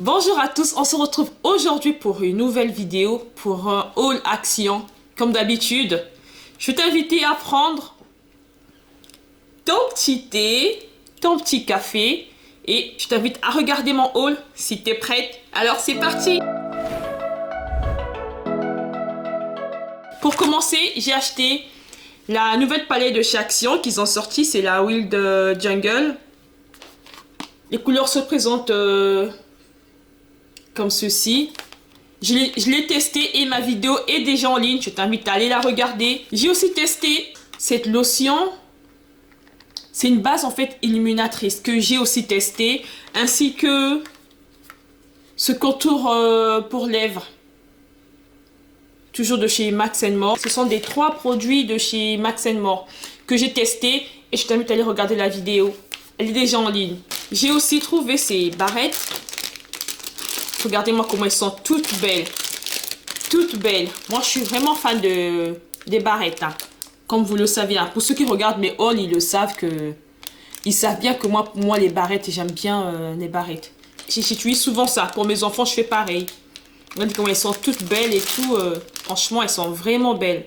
Bonjour à tous, on se retrouve aujourd'hui pour une nouvelle vidéo, pour un haul action. Comme d'habitude, je vais t'inviter à prendre ton petit thé, ton petit café et je t'invite à regarder mon haul si tu es prête. Alors c'est parti! Pour commencer, j'ai acheté la nouvelle palette de chez Action qu'ils ont sorti, c'est la Wild Jungle. Les couleurs se présentent comme ceci. Je l'ai testé et ma vidéo est déjà en ligne. Je t'invite à aller la regarder. J'ai aussi testé cette lotion. C'est une base en fait illuminatrice que j'ai aussi testé. Ainsi que ce contour pour lèvres. Toujours de chez Max More. Ce sont des 3 produits de chez Max More que j'ai testé. Et je t'invite à aller regarder la vidéo. Elle est déjà en ligne. J'ai aussi trouvé ces barrettes. Regardez-moi comment elles sont toutes belles. Toutes belles. Moi, je suis vraiment fan des barrettes. Hein. Comme vous le savez. Hein. Pour ceux qui regardent mes hauls, ils le savent que... Ils savent bien que moi les barrettes, j'aime bien les barrettes. J'utilise souvent ça. Pour mes enfants, je fais pareil. Regardez comment elles sont toutes belles et tout. Franchement, elles sont vraiment belles.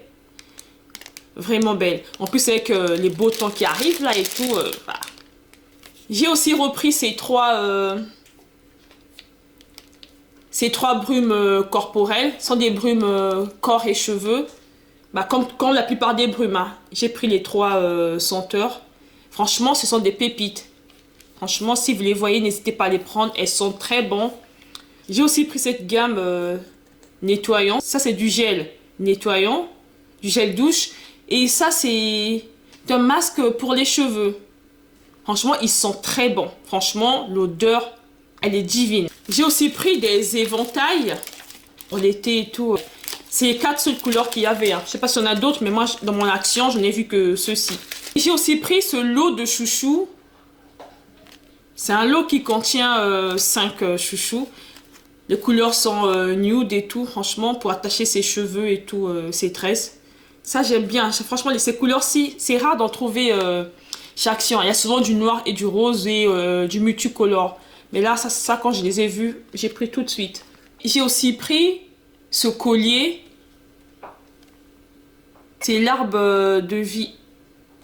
Vraiment belles. En plus, avec les beaux temps qui arrivent là et tout. Bah. J'ai aussi repris ces 3 brumes corporelles. Ce sont des brumes corps et cheveux. Bah, comme la plupart des brumes. Hein. J'ai pris les 3 senteurs. Franchement, ce sont des pépites. Franchement, si vous les voyez, n'hésitez pas à les prendre. Elles sont très bonnes. J'ai aussi pris cette gamme nettoyant. Ça, c'est du gel nettoyant. Du gel douche. Et ça, c'est un masque pour les cheveux. Franchement, ils sont très bons. Franchement, l'odeur, elle est divine. J'ai aussi pris des éventails pour l'été et tout. C'est les 4 seules couleurs qu'il y avait. Hein. Je ne sais pas s'il y en a d'autres, mais moi, dans mon action, je n'ai vu que ceux-ci. J'ai aussi pris ce lot de chouchous. C'est un lot qui contient 5 chouchous. Les couleurs sont nude et tout. Franchement, pour attacher ses cheveux et tout, ses tresses. Ça, j'aime bien. Franchement, ces couleurs-ci, c'est rare d'en trouver chez Action. Il y a souvent du noir et du rose et du multicolore. Mais là, ça, quand je les ai vus, j'ai pris tout de suite. J'ai aussi pris ce collier. C'est l'arbre de vie.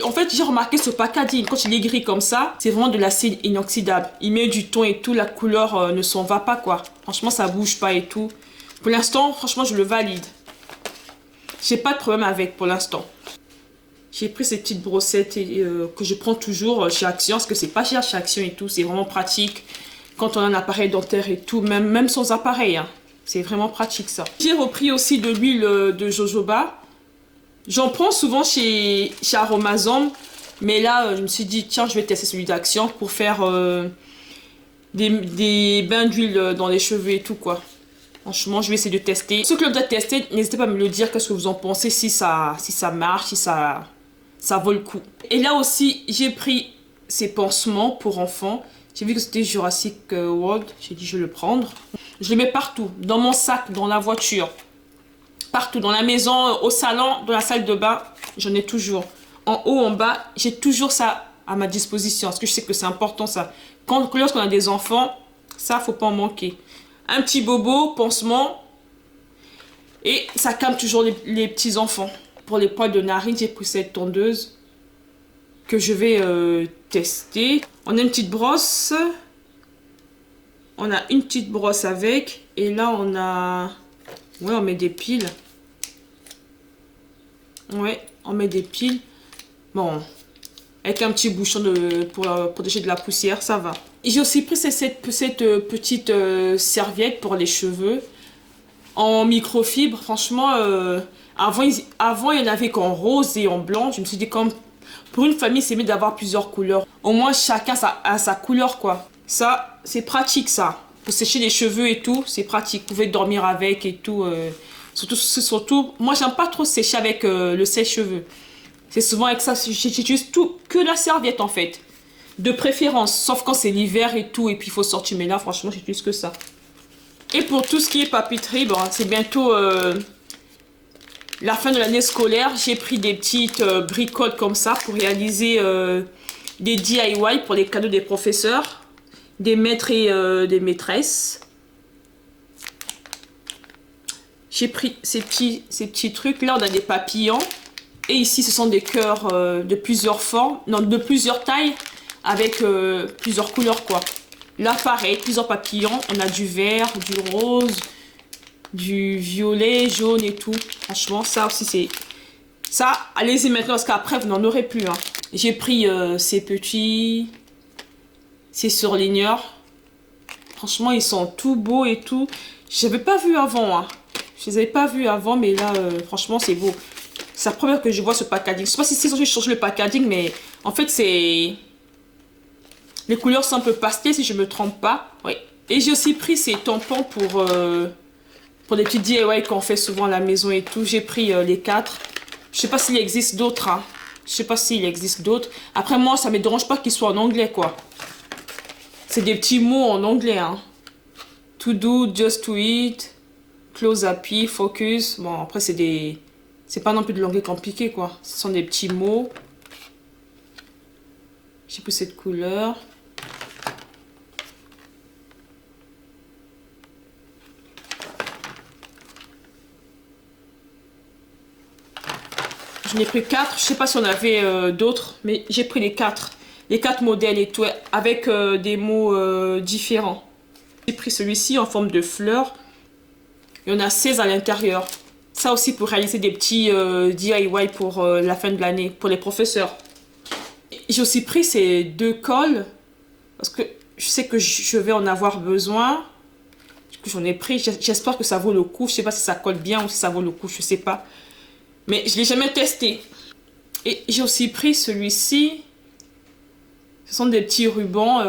En fait, j'ai remarqué ce packaging. Quand il est gris comme ça, c'est vraiment de l'acide inoxydable. Il met du ton et tout. La couleur ne s'en va pas, quoi. Franchement, ça bouge pas et tout. Pour l'instant, franchement, je le valide. J'ai pas de problème avec pour l'instant. J'ai pris ces petites brossettes que je prends toujours chez Action. Parce que c'est pas cher chez Action et tout. C'est vraiment pratique. Quand on a un appareil dentaire et tout. Même sans appareil. Hein. C'est vraiment pratique ça. J'ai repris aussi de l'huile de jojoba. J'en prends souvent chez Aromazone. Mais là, je me suis dit, tiens, je vais tester celui d'Action pour faire des bains d'huile dans les cheveux et tout, quoi. Franchement, je vais essayer de tester. Ceux qui l'ont déjà testé, n'hésitez pas à me le dire. Qu'est-ce que vous en pensez, si ça marche, si ça vaut le coup. Et là aussi, j'ai pris ces pansements pour enfants. J'ai vu que c'était Jurassic World. J'ai dit, je vais le prendre. Je les mets partout. Dans mon sac, dans la voiture. Partout, dans la maison, au salon, dans la salle de bain, j'en ai toujours. En haut, en bas, j'ai toujours ça à ma disposition. Parce que je sais que c'est important ça. Lorsqu'on a des enfants, ça, faut pas en manquer. Un petit bobo, pansement. Et ça calme toujours les petits enfants. Pour les poils de narine, j'ai pris cette tondeuse que je vais tester. On a une petite brosse. On a une petite brosse avec. Et là, on a... Ouais, on met des piles. Ouais, on met des piles. Bon, avec un petit bouchon pour protéger de la poussière, ça va. J'ai aussi pris cette petite serviette pour les cheveux. En microfibre, franchement, avant, il y en avait qu'en rose et en blanc. Je me suis dit, comme pour une famille, c'est mieux d'avoir plusieurs couleurs. Au moins, chacun a sa couleur, quoi. Ça, c'est pratique, ça. Pour sécher les cheveux et tout, c'est pratique. Vous pouvez dormir avec et tout. Surtout, moi, j'aime pas trop sécher avec le sèche-cheveux. C'est souvent avec ça, j'utilise que la serviette, en fait. De préférence, sauf quand c'est l'hiver et tout, et puis il faut sortir. Mais là, franchement, j'utilise que ça. Et pour tout ce qui est papeterie, bon, c'est bientôt la fin de l'année scolaire. J'ai pris des petites bricoles comme ça pour réaliser des DIY pour les cadeaux des professeurs. des maîtres et des maîtresses. J'ai pris ces petits trucs. Là, on a des papillons. Et ici, ce sont des cœurs de plusieurs formes, non, de plusieurs tailles, avec plusieurs couleurs, quoi. Là, pareil, plusieurs papillons. On a du vert, du rose, du violet, jaune et tout. Franchement, ça aussi, c'est... Ça, allez-y maintenant, parce qu'après, vous n'en aurez plus. Hein. J'ai pris ces petits... Ces surligneurs. Franchement, ils sont tout beaux et tout. Je n'avais pas vu avant. Hein. Je les avais pas vus avant, mais là, franchement, c'est beau. C'est la première que je vois ce packaging. Je sais pas si c'est censé changer le packaging, mais en fait, c'est... Les couleurs sont un peu pastel, si je me trompe pas. Oui. Et j'ai aussi pris ces tampons pour des petits DIY qu'on fait souvent à la maison et tout. J'ai pris les 4. Je sais pas s'il existe d'autres. Hein. Je sais pas s'il existe d'autres. Après, moi, ça me dérange pas qu'ils soient en anglais, quoi. C'est des petits mots en anglais, hein. To do, just to eat, close happy, focus. Bon, après, c'est des... C'est pas non plus de l'anglais compliqué, quoi. Ce sont des petits mots. J'ai pris cette couleur. J'en ai pris 4. Je sais pas si on avait d'autres, mais j'ai pris les 4. Les 4 modèles et tout, avec des mots différents. J'ai pris celui-ci en forme de fleur. Il y en a 16 à l'intérieur. Ça aussi pour réaliser des petits DIY pour la fin de l'année, pour les professeurs. J'ai aussi pris ces 2 cols, parce que je sais que je vais en avoir besoin. J'en ai pris, j'espère que ça vaut le coup. Je sais pas si ça colle bien ou si ça vaut le coup, je sais pas. Mais je l'ai jamais testé. Et j'ai aussi pris celui-ci. Ce sont des petits rubans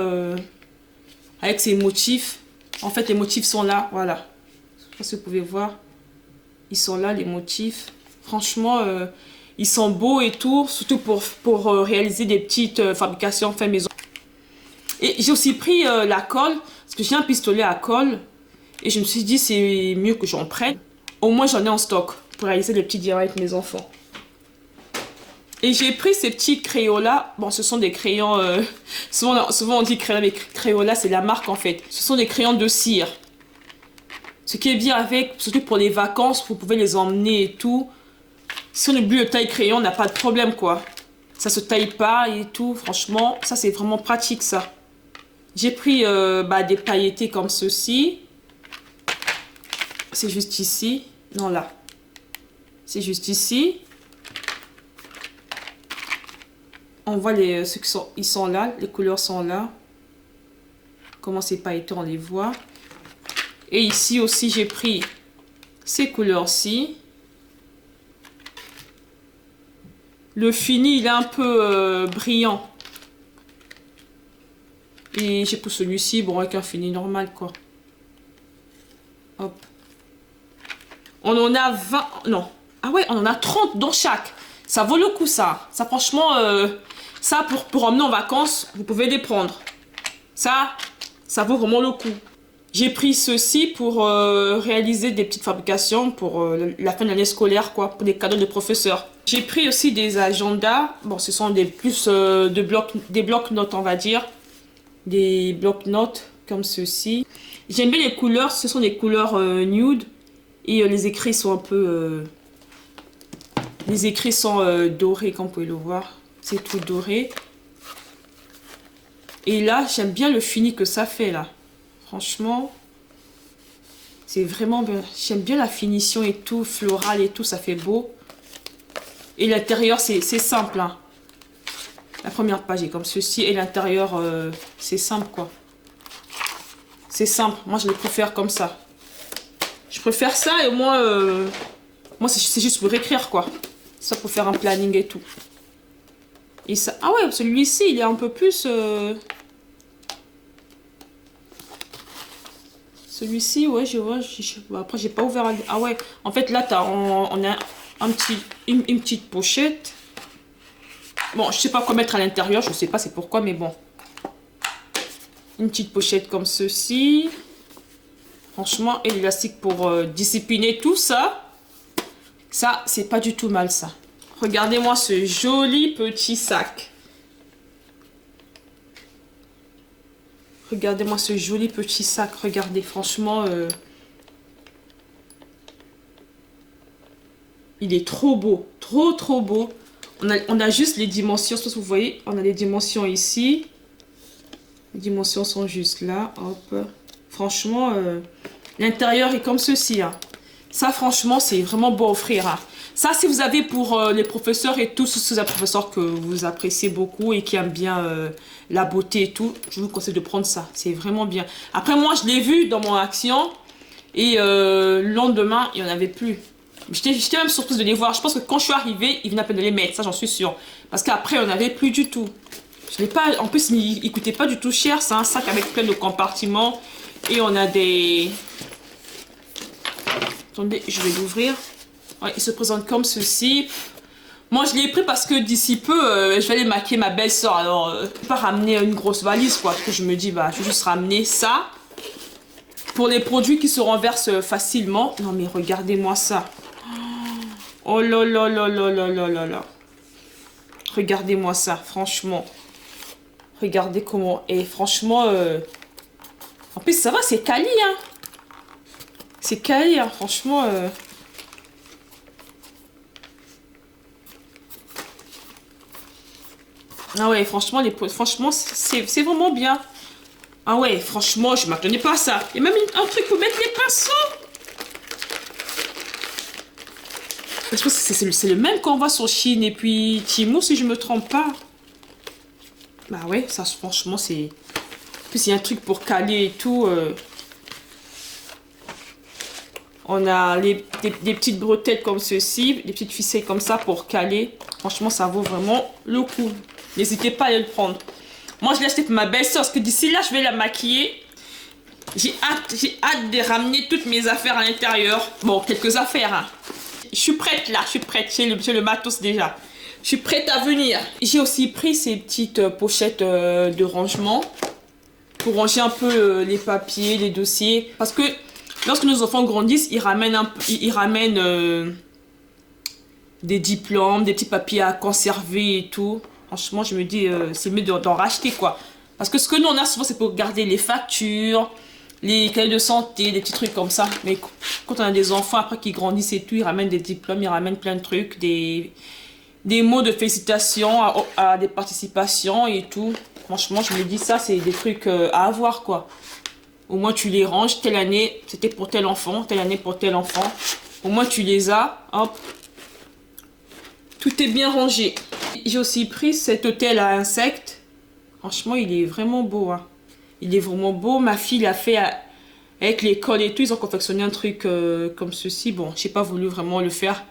avec ces motifs. En fait, les motifs sont là, voilà. Je sais pas si vous pouvez voir. Ils sont là, les motifs. Franchement, ils sont beaux et tout. Surtout pour réaliser des petites fabrications fait maison. Et j'ai aussi pris la colle. Parce que j'ai un pistolet à colle. Et je me suis dit, c'est mieux que j'en prenne. Au moins, j'en ai en stock pour réaliser des petits DIY avec mes enfants. Et j'ai pris ces petits crayons-là. Bon, ce sont des crayons... souvent, on dit crayons, mais crayons-là, c'est la marque, en fait. Ce sont des crayons de cire. Ce qui est bien avec, surtout pour les vacances, vous pouvez les emmener et tout. Si on oublie le taille-crayon, on n'a pas de problème, quoi. Ça se taille pas et tout. Franchement, ça, c'est vraiment pratique, ça. J'ai pris des pailletés comme ceci. C'est juste ici. Non, là. C'est juste ici. On voit ceux qui sont, ils sont là, les couleurs sont là. Comment c'est pailleté, on les voit. Et ici aussi, j'ai pris ces couleurs-ci. Le fini, il est un peu brillant. Et j'ai pris celui-ci, bon, avec un fini normal, quoi. Hop. On en a 20, non. Ah ouais, on en a 30 dans chaque. Ça vaut le coup, ça. Ça, franchement, ça, pour emmener en vacances, vous pouvez les prendre. Ça vaut vraiment le coup. J'ai pris ceci pour réaliser des petites fabrications pour la fin de l'année scolaire, quoi, pour des cadeaux de professeurs. J'ai pris aussi des agendas. Bon, ce sont des des blocs-notes, on va dire. Des blocs-notes comme ceci. J'aime bien les couleurs. Ce sont des couleurs nude. Et les écrits sont un peu... les écrits sont dorés, comme vous pouvez le voir. C'est tout doré. Et là, j'aime bien le fini que ça fait, là. Franchement, c'est vraiment bien. J'aime bien la finition et tout, floral et tout, ça fait beau. Et l'intérieur, c'est simple. Hein. La première page est comme ceci. Et l'intérieur, c'est simple, quoi. C'est simple. Moi, je les préfère comme ça. Je préfère ça et moi, c'est juste pour écrire, quoi. Ça pour faire un planning et tout. Et ça, ah ouais, celui-ci, il est un peu plus... Celui-ci, ouais, je vois. Après, j'ai pas ouvert. Ah ouais, en fait, là, on a une petite pochette. Bon, je sais pas quoi mettre à l'intérieur. Je sais pas c'est pourquoi, mais bon. Une petite pochette comme ceci. Franchement, et l'élastique pour discipliner tout ça. Ça, c'est pas du tout mal, ça. Regardez-moi ce joli petit sac. Regardez-moi ce joli petit sac. Regardez, franchement. Il est trop beau. Trop beau. On a juste les dimensions. Je sais pas si vous voyez. On a les dimensions ici. Les dimensions sont juste là. Hop. Franchement, l'intérieur est comme ceci. Hein. Ça, franchement, c'est vraiment beau à offrir. Hein. Ça, si vous avez pour les professeurs et tout, si c'est un professeur que vous appréciez beaucoup et qui aime bien la beauté et tout, je vous conseille de prendre ça. C'est vraiment bien. Après, moi, je l'ai vu dans mon action et le lendemain, il n'y en avait plus. J'étais même surprise de les voir. Je pense que quand je suis arrivée, ils venaient à peine de les mettre. Ça, j'en suis sûre. Parce qu'après, on n'avait plus du tout. Je l'ai pas... En plus, il ne coûtait pas du tout cher. C'est un sac avec plein de compartiments. Et on a des... Attendez, je vais l'ouvrir. Ouais, il se présente comme ceci. Moi, je l'ai pris parce que d'ici peu, je vais aller maquiller ma belle-sœur. Alors, je ne vais pas ramener une grosse valise, quoi. Parce que je me dis, bah, je vais juste ramener ça. Pour les produits qui se renversent facilement. Non, mais regardez-moi ça. Oh là là là là là là là là. Regardez-moi ça, franchement. Regardez comment... Et franchement... En plus, ça va, c'est quali, hein. C'est quali, hein, franchement... Ah ouais, franchement, franchement c'est vraiment bien. Ah ouais, franchement, je m'attendais pas à ça. Il y a même un truc pour mettre les pinceaux. Je pense que c'est le même qu'on voit sur Chine et puis Temu, si je me trompe pas. Bah ouais, ça franchement, c'est... En plus, il y a un truc pour caler et tout. On a des petites bretelles comme ceci, des petites ficelles comme ça pour caler. Franchement, ça vaut vraiment le coup. N'hésitez pas à aller le prendre. Moi, je l'ai acheté pour ma belle-sœur parce que d'ici là, je vais la maquiller. J'ai hâte de ramener toutes mes affaires à l'intérieur. Bon, quelques affaires, hein. Je suis prête là, je suis prête. J'ai le matos déjà. Je suis prête à venir. J'ai aussi pris ces petites pochettes de rangement pour ranger un peu les papiers, les dossiers. Parce que lorsque nos enfants grandissent, ils ramènent des diplômes, des petits papiers à conserver et tout. Franchement, je me dis, c'est mieux d'en racheter, quoi. Parce que ce que nous, on a souvent, c'est pour garder les factures, les cahiers de santé, des petits trucs comme ça. Mais quand on a des enfants, après qu'ils grandissent et tout, ils ramènent des diplômes, ils ramènent plein de trucs, des mots de félicitations à des participations et tout. Franchement, je me dis, ça, c'est des trucs à avoir, quoi. Au moins, tu les ranges. Telle année, c'était pour tel enfant, telle année pour tel enfant. Au moins, tu les as. Hop. Tout est bien rangé. J'ai aussi pris cet hôtel à insectes. Franchement, il est vraiment beau. Hein. Il est vraiment beau. Ma fille l'a fait avec l'école et tout. Ils ont confectionné un truc comme ceci. Bon, j'ai pas voulu vraiment le faire.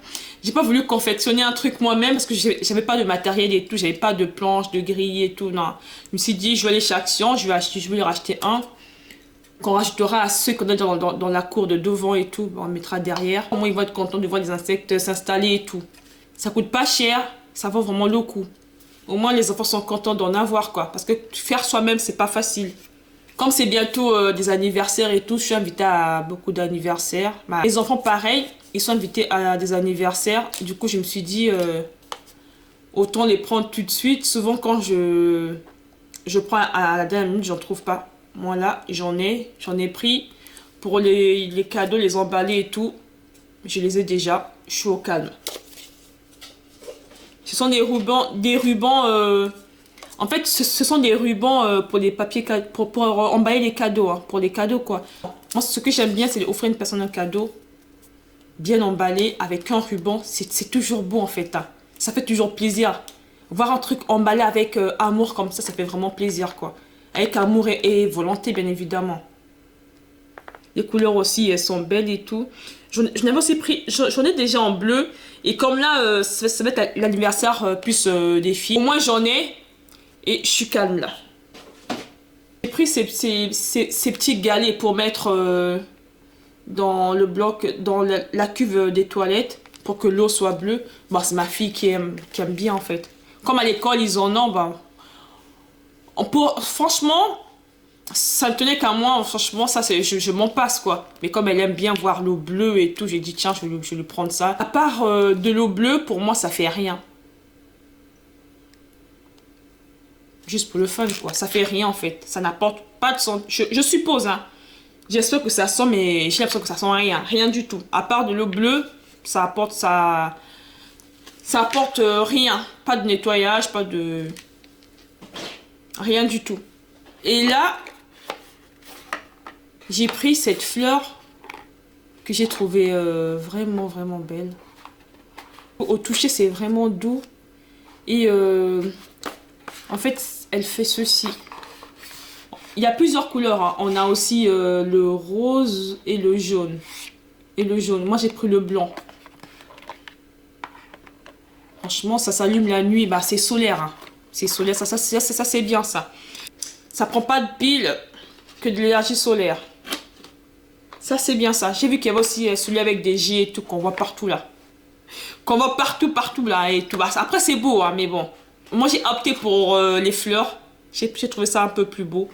J'ai pas voulu confectionner un truc moi-même parce que j'avais pas de matériel et tout. J'avais pas de planche, de grille et tout. Non. Je me suis dit, je vais aller chez Action. Je vais lui racheter un. Qu'on rajoutera à ceux qu'on a dans la cour de devant et tout. On mettra derrière. Au moins, ils vont être contents de voir des insectes s'installer et tout. Ça coûte pas cher. Ça vaut vraiment le coup. Au moins, les enfants sont contents d'en avoir, quoi. Parce que faire soi-même, c'est pas facile. Comme c'est bientôt des anniversaires et tout, je suis invitée à beaucoup d'anniversaires. Bah, les enfants, pareil, ils sont invités à des anniversaires. Du coup, je me suis dit, autant les prendre tout de suite. Souvent, quand je prends à la dernière minute, j'en trouve pas. Moi, là, j'en ai pris pour les cadeaux, les emballer et tout. Je les ai déjà. Je suis au calme. Ce sont des rubans, en fait, ce sont des rubans pour les papiers, pour emballer les cadeaux, hein, pour les cadeaux, quoi. Moi, ce que j'aime bien, c'est offrir une personne un cadeau bien emballé avec un ruban. C'est toujours beau, en fait. Hein. Ça fait toujours plaisir. Voir un truc emballé avec amour comme ça fait vraiment plaisir, quoi. Avec amour et volonté, bien évidemment. Les couleurs aussi, elles sont belles et tout. J'en avais aussi pris, j'en ai déjà en bleu. Et comme là, ça va être l'anniversaire plus des filles. Au moins, j'en ai. Et je suis calme là. J'ai pris ces petits galets pour mettre dans le bloc, dans la cuve des toilettes. Pour que l'eau soit bleue. Bon, c'est ma fille qui aime bien en fait. Comme à l'école, ils en ont, bah, franchement, ça ne tenait qu'à moi. Franchement, ça, je m'en passe, quoi. Mais comme elle aime bien voir l'eau bleue et tout, j'ai dit, tiens, je vais lui prendre ça. À part de l'eau bleue, pour moi, ça fait rien. Juste pour le fun, quoi. Ça fait rien, en fait. Ça n'apporte pas de son... Je suppose, hein. J'espère que ça sent, mais j'ai l'impression que ça sent rien. Rien du tout. À part de l'eau bleue, ça apporte ça. Ça apporte rien. Pas de nettoyage, pas de... Rien du tout. Et là, j'ai pris cette fleur que j'ai trouvée vraiment, vraiment belle. Au toucher, c'est vraiment doux. Et en fait, elle fait ceci. Il y a plusieurs couleurs, hein. On a aussi le rose et le jaune. Moi, j'ai pris le blanc. Franchement, ça s'allume la nuit. Bah, c'est solaire, hein. C'est solaire, ça c'est bien, ça. Ça prend pas de pile que de l'énergie solaire. Ça, c'est bien, ça. J'ai vu qu'il y avait aussi celui avec des J et tout, qu'on voit partout, là. Qu'on voit partout, là, et tout. Bah, après, c'est beau, hein, mais bon. Moi, j'ai opté pour les fleurs. J'ai trouvé ça un peu plus beau.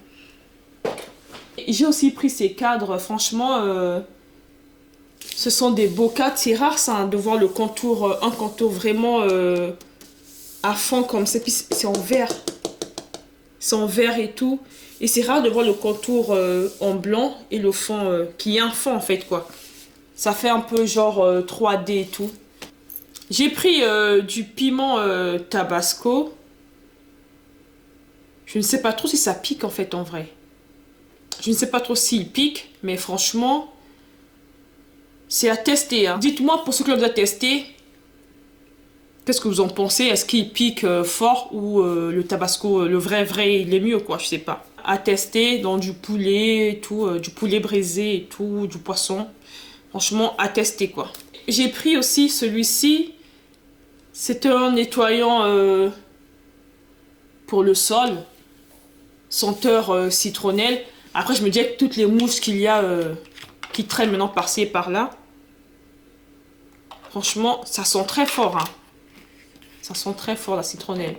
J'ai aussi pris ces cadres, franchement, ce sont des beaux cadres. C'est rare, ça, hein, de voir le contour, un contour vraiment à fond comme ça. Puis c'est en vert. C'est en vert et tout. Et c'est rare de voir le contour en blanc et le fond qui est un fond, en fait, quoi. Ça fait un peu genre 3D et tout. J'ai pris du piment tabasco. Je ne sais pas trop si ça pique, en fait, en vrai. Je ne sais pas trop s'il pique, mais franchement, c'est à tester, hein. Dites-moi, pour ceux qui l'ont déjà testé, qu'est-ce que vous en pensez? Est-ce qu'il pique fort ou le tabasco, le vrai, il est mieux, quoi, je sais pas. À tester dans du poulet et tout, du poulet braisé et tout, du poisson. Franchement, à tester, quoi. J'ai pris aussi celui-ci. C'était un nettoyant pour le sol. Senteur citronnelle. Après, je me dis avec toutes les mouches qu'il y a qui traînent maintenant par-ci et par-là. Franchement, ça sent très fort, hein. Ça sent très fort, la citronnelle.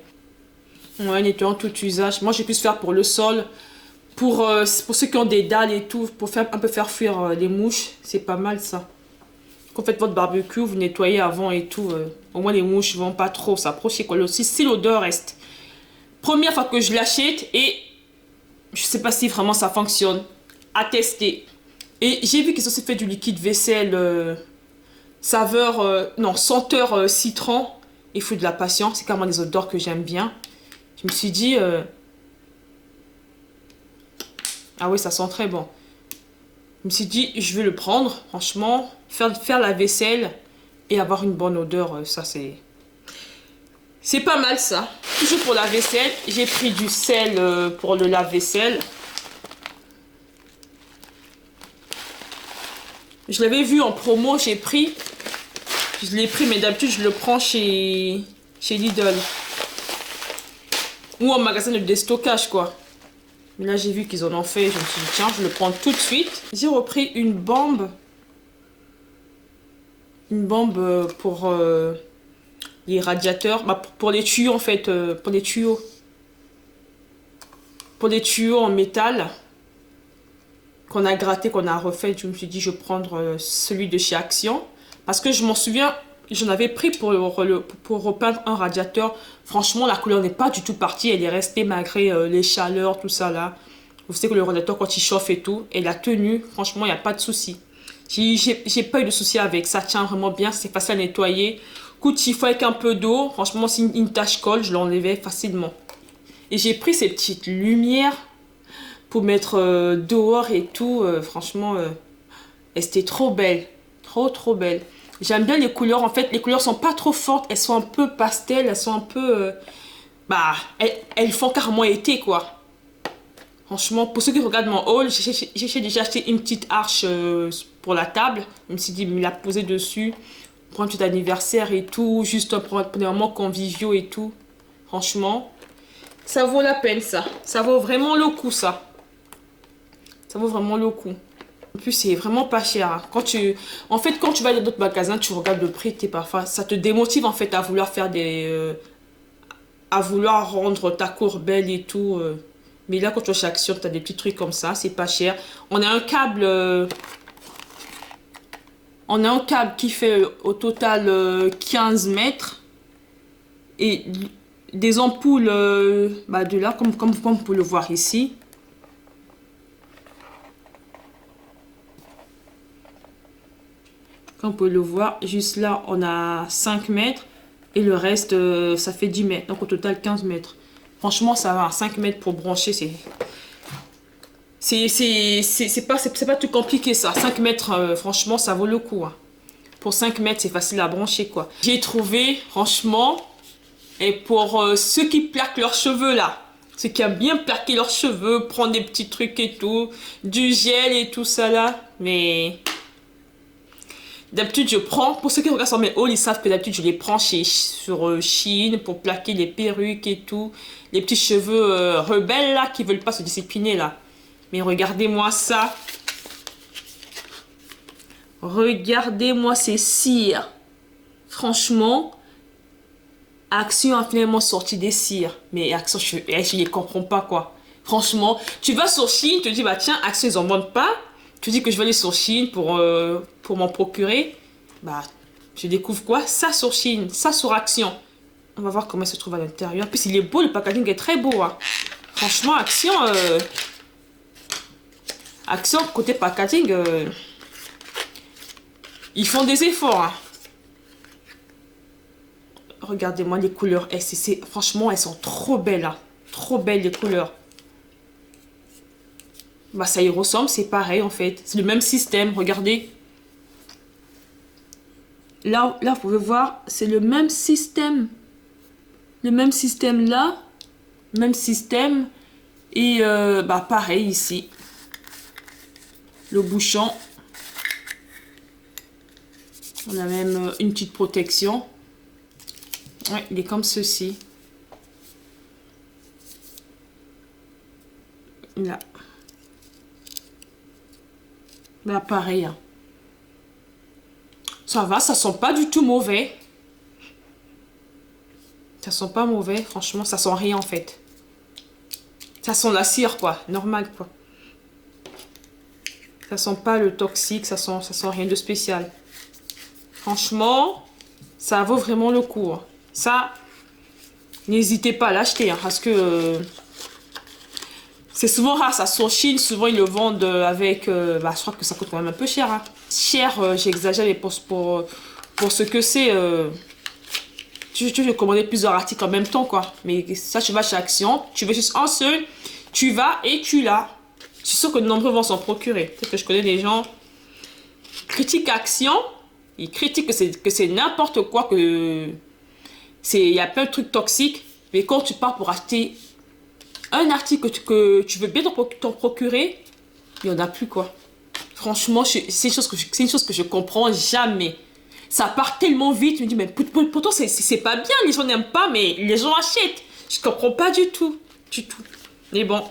Ouais, nettoyant tout usage. Moi, j'ai pu se faire pour le sol. Pour ceux qui ont des dalles et tout, pour faire, un peu faire fuir les mouches. C'est pas mal, ça. Quand vous faites votre barbecue, vous nettoyez avant et tout. Au moins, les mouches ne vont pas trop s'approcher, quoi. Aussi, si l'odeur reste. Première fois que je l'achète et je sais pas si vraiment ça fonctionne. À tester. Et j'ai vu qu'ils ont aussi fait du liquide vaisselle saveur, non, senteur citron et fruit de la passion. C'est quand même des odeurs que j'aime bien. Je me suis dit, ah oui, ça sent très bon. Je me suis dit, je vais le prendre, franchement, faire la vaisselle et avoir une bonne odeur, ça c'est pas mal, ça. Toujours pour la vaisselle, j'ai pris du sel pour le lave-vaisselle. Je l'avais vu en promo, j'ai pris. Je l'ai pris, mais d'habitude, je le prends chez Lidl. Ou en magasin de déstockage, quoi. Mais là, j'ai vu qu'ils en ont fait. Je me suis dit, tiens, je le prends tout de suite. J'ai repris une bombe. Une bombe pour les radiateurs. Bah, pour les tuyaux, en fait. Pour les tuyaux. Pour les tuyaux en métal. Qu'on a gratté, qu'on a refait. Je me suis dit, je vais prendre celui de chez Action. Parce que je m'en souviens, j'en avais pris pour repeindre un radiateur. Franchement, la couleur n'est pas du tout partie. Elle est restée malgré les chaleurs, tout ça là. Vous savez que le radiateur, quand il chauffe et tout, elle a tenu. Franchement, il n'y a pas de souci. J'ai pas eu de souci avec. Ça tient vraiment bien. C'est facile à nettoyer. Coup de chiffon avec un peu d'eau. Franchement, si une tache colle, je l'enlevais facilement. Et j'ai pris ces petites lumières pour mettre dehors et tout. Franchement, elles étaient trop belles. Trop belles. J'aime bien les couleurs. En fait, les couleurs sont pas trop fortes. Elles sont un peu pastel. Elles sont un peu... bah, elles font carrément été, quoi. Franchement, pour ceux qui regardent mon haul, j'ai déjà acheté une petite arche pour la table. Je me suis dit, me la poser dessus pour un petit anniversaire et tout. Juste pour des moments conviviaux et tout. Franchement, ça vaut la peine, ça. Ça vaut vraiment le coup, ça. Ça vaut vraiment le coup. En plus, c'est vraiment pas cher, hein. En fait, quand tu vas dans d'autres magasins, tu regardes le prix, parfois, ça te démotive en fait à vouloir faire à vouloir rendre ta cour belle et tout. Mais là, quand tu vas chez Action, tu as des petits trucs comme ça, c'est pas cher. On a un câble. On a un câble qui fait au total 15 mètres. Et des ampoules bah, de là, comme vous pouvez le voir ici. Comme vous pouvez le voir, juste là, on a 5 mètres. Et le reste, ça fait 10 mètres. Donc au total, 15 mètres. Franchement, ça va. 5 mètres pour brancher, c'est pas tout compliqué ça. 5 mètres, franchement, ça vaut le coup. Hein. Pour 5 mètres, c'est facile à brancher, quoi. J'ai trouvé, franchement, et pour ceux qui plaquent leurs cheveux, là. Ceux qui aiment bien plaquer leurs cheveux, prendre des petits trucs et tout. Du gel et tout ça, là. Mais... d'habitude, je prends, pour ceux qui regardent sur mes hauls, ils savent que d'habitude, je les prends sur Shein pour plaquer les perruques et tout. Les petits cheveux rebelles, là, qui veulent pas se discipliner, là. Mais regardez-moi ça. Regardez-moi ces cires. Franchement, Action a finalement sorti des cires. Mais Action, je les comprends pas, quoi. Franchement, tu vas sur Shein, tu te dis, bah tiens, Action, ils en vendent pas. Tu dis que je vais aller sur Shein pour m'en procurer. Bah, je découvre quoi? Ça sur Shein, ça sur Action. On va voir comment il se trouve à l'intérieur. Puis il est beau, le packaging est très beau. Hein. Franchement, Action, Action, côté packaging, ils font des efforts. Hein. Regardez-moi les couleurs. Franchement, elles sont trop belles. Hein. Trop belles les couleurs. Bah, ça y ressemble, c'est pareil en fait. C'est le même système, regardez. Là, vous pouvez voir, c'est le même système. Le même système là. Même système. Et bah, pareil ici. Le bouchon. On a même une petite protection. Ouais, il est comme ceci. Là. Bah, pareil. Hein. Ça va, ça sent pas du tout mauvais. Ça sent pas mauvais, franchement, ça sent rien en fait. Ça sent la cire, quoi. Normal, quoi. Ça sent pas le toxique, ça sent rien de spécial. Franchement, ça vaut vraiment le coup. Hein. Ça, n'hésitez pas à l'acheter, hein, parce que c'est souvent rare, ça sur Chine, souvent ils le vendent avec, bah, je crois que ça coûte quand même un peu cher. Hein. Cher, j'exagère, mais pour ce que c'est, tu veux commander plusieurs articles en même temps, quoi. Mais ça, tu vas chez Action, tu veux juste un seul, tu vas et tu l'as. Je suis sûre que de nombreux vont s'en procurer. Peut-être que je connais des gens qui critiquent Action, ils critiquent que c'est n'importe quoi, il y a plein de trucs toxiques, mais quand tu pars pour acheter un article que tu veux bien t'en procurer, il n'y en a plus, quoi. Franchement, c'est une chose que je comprends jamais. Ça part tellement vite, je me dis, mais pourtant, c'est pas bien, les gens n'aiment pas, mais les gens achètent. Je comprends pas du tout. Du tout. Mais bon,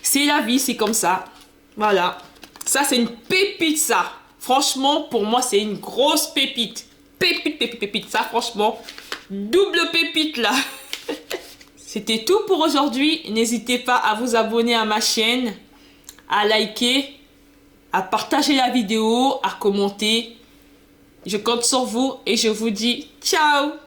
c'est la vie, c'est comme ça. Voilà. Ça, c'est une pépite, ça. Franchement, pour moi, c'est une grosse pépite. Pépite, pépite, pépite. Ça, franchement, double pépite, là. C'était tout pour aujourd'hui. N'hésitez pas à vous abonner à ma chaîne, à liker, à partager la vidéo, à commenter. Je compte sur vous et je vous dis ciao!